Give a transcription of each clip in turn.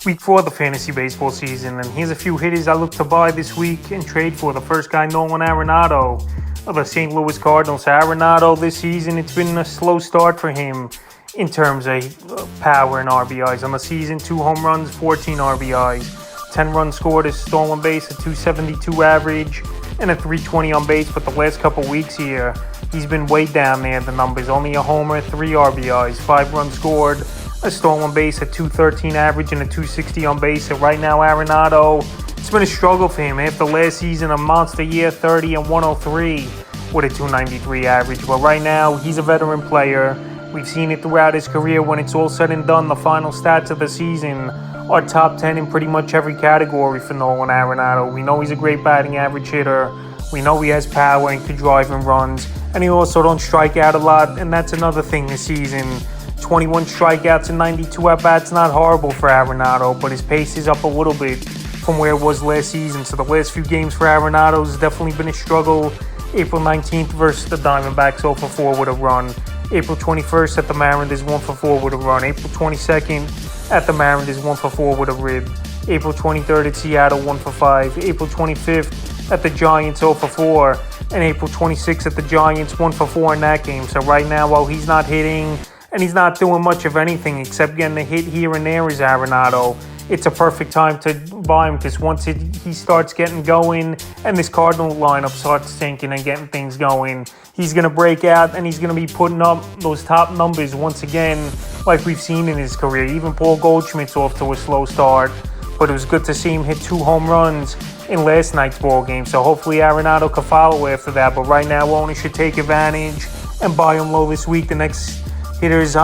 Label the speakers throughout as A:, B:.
A: Week 4 of the fantasy baseball season, and here's a few hitters I look to buy this week and trade for. The first guy, Nolan Arenado of the St. Louis Cardinals. Arenado this season, it's been a slow start for him in terms of power and RBIs. On the season, 2 home runs, 14 RBIs, 10 runs scored, a stolen base, a 272 average, and a 320 on base. But the last couple weeks here, he's been way down there, the numbers. Only a homer, 3 RBIs, 5 runs scored, a stolen base, a 213 average, and a 260 on base. So right now, Arenado, it's been a struggle for him. After last season, a monster year, 30 and 103 with a 293 average. But right now, he's a veteran player. We've seen it throughout his career. When it's all said and done, the final stats of the season are top 10 in pretty much every category for Nolan Arenado. We know he's a great batting average hitter. We know he has power and can drive in runs. And he also don't strike out a lot, and that's another thing this season. 21 strikeouts and 92 at-bats, not horrible for Arenado, but his pace is up a little bit from where it was last season. So the last few games for Arenado has definitely been a struggle. April 19th versus the Diamondbacks, 0 for 4 with a run. April 21st at the Mariners, 1 for 4 with a run. April 22nd at the Mariners, 1 for 4 with a rib. April 23rd at Seattle, 1 for 5. April 25th at the Giants, 0 for 4. And April 26th at the Giants, 1 for 4 in that game. So right now, while he's not hitting and he's not doing much of anything except getting a hit here and there as Arenado, it's a perfect time to buy him, because once he starts getting going and this Cardinal lineup starts sinking and getting things going, he's going to break out and he's going to be putting up those top numbers once again like we've seen in his career. Even Paul Goldschmidt's off to a slow start, but it was good to see him hit 2 home runs in last night's ball game. So hopefully Arenado can follow after that. But right now, owners should take advantage and buy him low this week. The next hitter is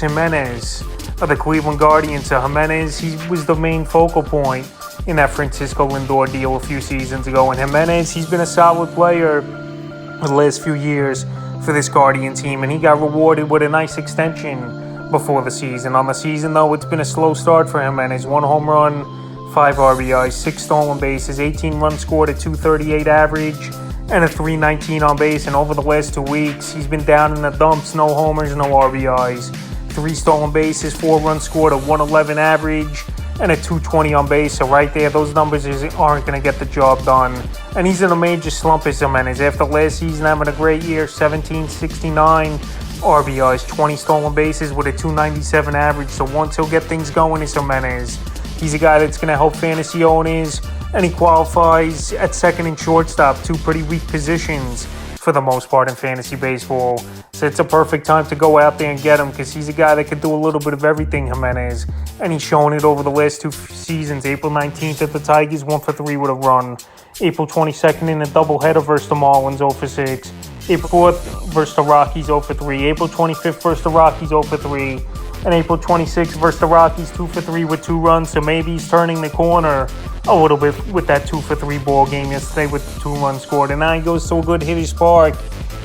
A: Jimenez of the Cleveland Guardians. So Jimenez, he was the main focal point in that Francisco Lindor deal a few seasons ago. And Jimenez, he's been a solid player the last few years for this Guardian team, and he got rewarded with a nice extension before the season. On the season, though, it's been a slow start for Jimenez. 1 home run, 5 RBIs, 6 stolen bases, 18 runs scored, a 238 average, and a 319 on base. And over the last 2 weeks, he's been down in the dumps. No homers, no RBIs, 3 stolen bases, 4 runs scored, a 111 average, and a 220 on base. So right there, those numbers aren't going to get the job done. And he's in a major slump as Jimenez. After last season having a great year, 1769 RBIs, 20 stolen bases with a 297 average. So once he'll get things going as Jimenez, he's a guy that's going to help fantasy owners, and he qualifies at second and shortstop, 2 pretty weak positions for the most part in fantasy baseball. So it's a perfect time to go out there and get him, because he's a guy that can do a little bit of everything, Jimenez. And he's shown it over the last 2 seasons. April 19th at the Tigers, 1 for 3 with a run. April 22nd in a doubleheader versus the Marlins, 0 for 6. April 4th versus the Rockies, 0 for 3. April 25th versus the Rockies, 0 for 3. And April 26th versus the Rockies, 2 for 3 with 2 runs. So maybe he's turning the corner a little bit with that 2 for 3 ball game yesterday with 2 runs scored. And now he goes to a good hitter's park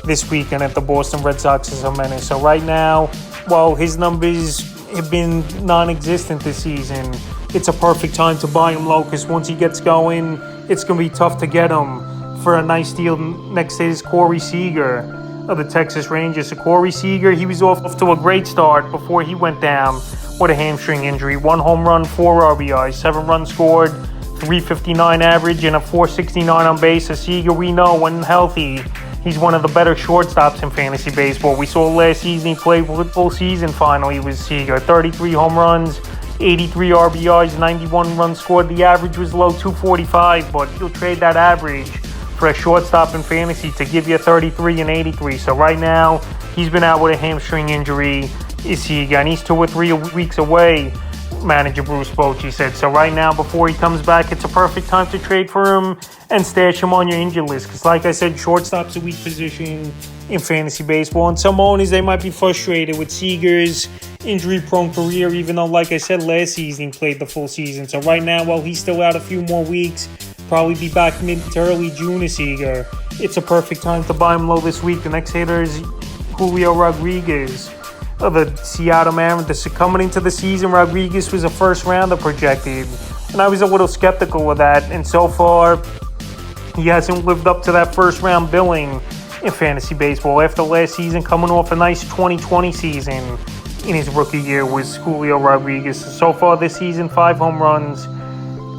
A: this weekend at the Boston Red Sox as Jimenez. So right now, while his numbers have been non-existent this season, it's a perfect time to buy him low, because once he gets going, it's going to be tough to get him for a nice deal. Next is Corey Seger of the Texas Rangers. So Corey Seger, he was off to a great start before he went down with a hamstring injury. 1 home run, 4 RBIs, 7 runs scored, 359 average, and a 469 on base. So Seger, we know when healthy, he's one of the better shortstops in fantasy baseball. We saw last season he played full season finally with Seger. 33 home runs, 83 RBIs, 91 runs scored. The average was low, 245, but you'll trade that average for a shortstop in fantasy to give you 33 and 83. So right now, he's been out with a hamstring injury, is Seger, and he's 2 or 3 weeks away, manager Bruce Bochy said. So right now, before he comes back, it's a perfect time to trade for him and stash him on your injured list. Because like I said, shortstop's a weak position in fantasy baseball. And some owners, they might be frustrated with Seger's injury-prone career, even though, like I said, last season he played the full season. So right now, while he's still out a few more weeks, probably be back mid to early June as Seger, it's a perfect time to buy him low this week. The next hitter is Julio Rodriguez of the Seattle Mariners. Coming into the season, Rodriguez was a first-rounder projected, and I was a little skeptical of that. And so far, he hasn't lived up to that first-round billing in fantasy baseball. After last season, coming off a nice 2020 season, in his rookie year was Julio Rodriguez. So far this season, 5 home runs,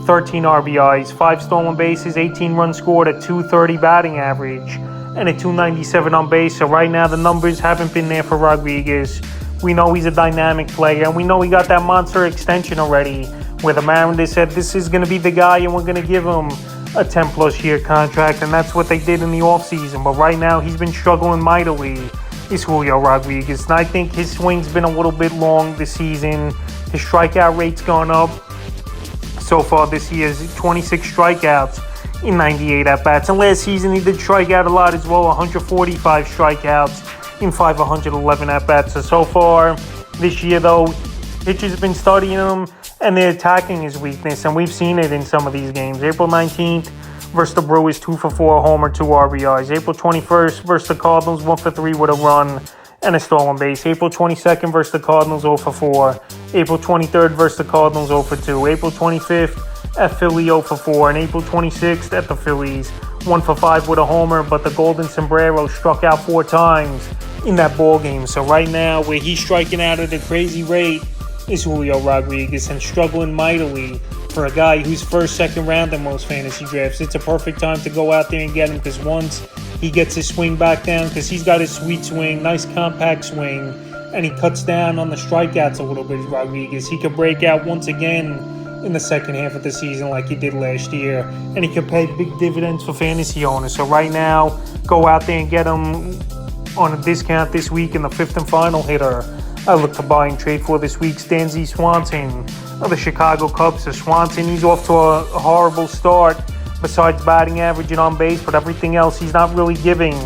A: 13 RBIs, 5 stolen bases, 18 runs scored, a .230 batting average, and a .297 on base. So right now the numbers haven't been there for Rodriguez. We know he's a dynamic player, and we know he got that monster extension already, where the Mariners said this is going to be the guy and we're going to give him a 10-plus year contract, and that's what they did in the offseason. But right now he's been struggling mightily, is Julio Rodriguez. And I think his swing's been a little bit long this season. His strikeout rate's gone up. So far this year, 26 strikeouts in 98 at-bats. And last season he did strike out a lot as well, 145 strikeouts in 511 at-bats. So far this year, though, pitchers have been studying him, and they're attacking his weakness, and we've seen it in some of these games. April 19th versus the Brewers, 2 for 4, a homer, 2 RBIs. April 21st versus the Cardinals, 1 for 3 with a run and a stolen base. April 22nd versus the Cardinals, 0 for 4. April 23rd versus the Cardinals, 0 for 2. April 25th at Philly, 0 for 4. And April 26th at the Phillies, 1 for 5 with a homer, but the Golden Sombrero struck out 4 times in that ball game. So right now, where he's striking out at a crazy rate is Julio Rodriguez, and struggling mightily for a guy who's first, second round in most fantasy drafts. It's a perfect time to go out there and get him, because once he gets his swing back down, because he's got his sweet swing, nice compact swing, and he cuts down on the strikeouts a little bit, Rodriguez, he could break out once again in the second half of the season like he did last year, and he could pay big dividends for fantasy owners. So right now, go out there and get him on a discount this week in the 5th and final hitter I look to buy and trade for this week's Dansby Swanson of the Chicago Cubs. So Swanson, he's off to a horrible start besides batting average and on base, but everything else he's not really giving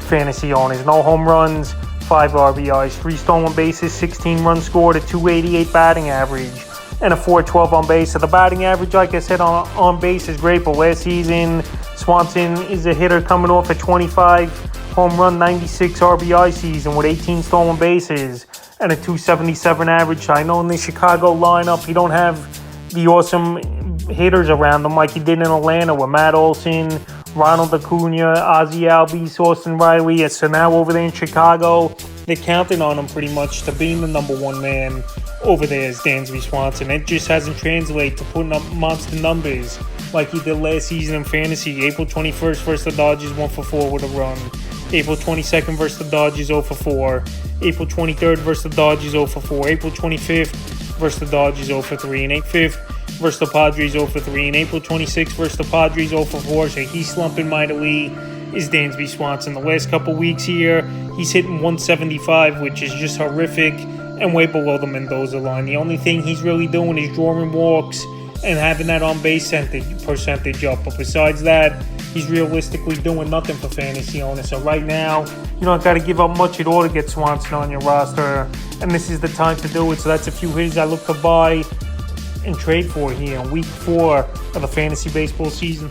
A: fantasy owners. No home runs, 5 RBIs, 3 stolen bases, 16 runs scored, a .288 batting average, and a .412 on base. So the batting average, like I said, on base is great, but last season Swanson is a hitter coming off a 25 home run, 96 RBI season with 18 stolen bases and a .277 average. I know in the Chicago lineup, he don't have the awesome hitters around him like he did in Atlanta with Matt Olson, Ronald Acuna, Ozzie Albies, Austin Riley. So now over there in Chicago, they're counting on him pretty much to being the number one man over there as Dansby Swanson. It just hasn't translated to putting up monster numbers like he did last season in fantasy. April 21st versus the Dodgers, 1 for 4 with a run. April 22nd versus the Dodgers, 0 for 4. April 23rd versus the Dodgers, 0 for 4. April 25th versus the Dodgers, 0 for 3. And April 5th versus the Padres, 0 for 3. And April 26th versus the Padres, 0 for 4. So he's slumping mightily, is Dansby Swanson. The last couple weeks here, he's hitting 175, which is just horrific and way below the Mendoza line. The only thing he's really doing is drawing walks and having that on-base percentage up. But besides that, he's realistically doing nothing for fantasy owners. So right now, you don't got to give up much at all to get Swanson on your roster, and this is the time to do it. So that's a few hitters I look to buy and trade for here in Week 4 of the fantasy baseball season.